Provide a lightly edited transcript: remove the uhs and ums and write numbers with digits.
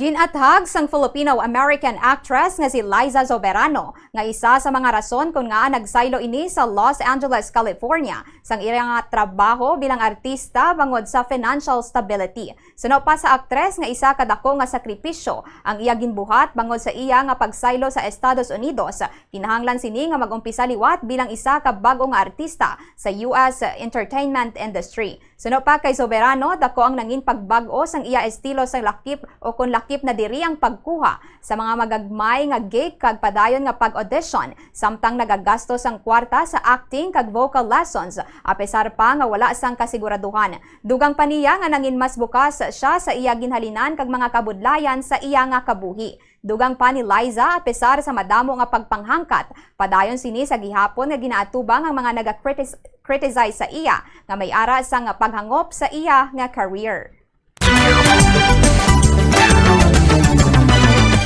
Ginathag sang Filipino-American actress nga si Liza Soberano nga isa sa mga rason kung nga nagsaylo ini sa Los Angeles, California sang iyang trabaho bilang artista bangod sa financial stability. Suno pa sa aktres nga isa kadako nga sakripisyo ang iya ginbuhat bangod sa iya nga pagsaylo sa Estados Unidos. Kinahanglan sini nga mag-umpisa liwat bilang isa ka bag-o nga artista sa US entertainment industry. Suno pa kay Soberano, dako ang nangin pagbag-o sang iya estilo sang lakip o kung lakip na diri ang pagkuha sa mga magagmay nga gig kag padayon nga pag-audition samtang nagagastos ang kwarta sa acting kag vocal lessons apesar pa nga wala sang kasiguraduhan. Dugang pa niya nga nangin mas bukas siya sa iya ginhalinan kag mga kabudlayan sa iya nga kabuhi. Dugang pa ni Liza apesar sa madamo nga pagpanghangkat, padayon sini sa gihapon nga ginaatubang ang mga naga-criticize sa iya nga may ara sa nga paghangop sa iya nga career.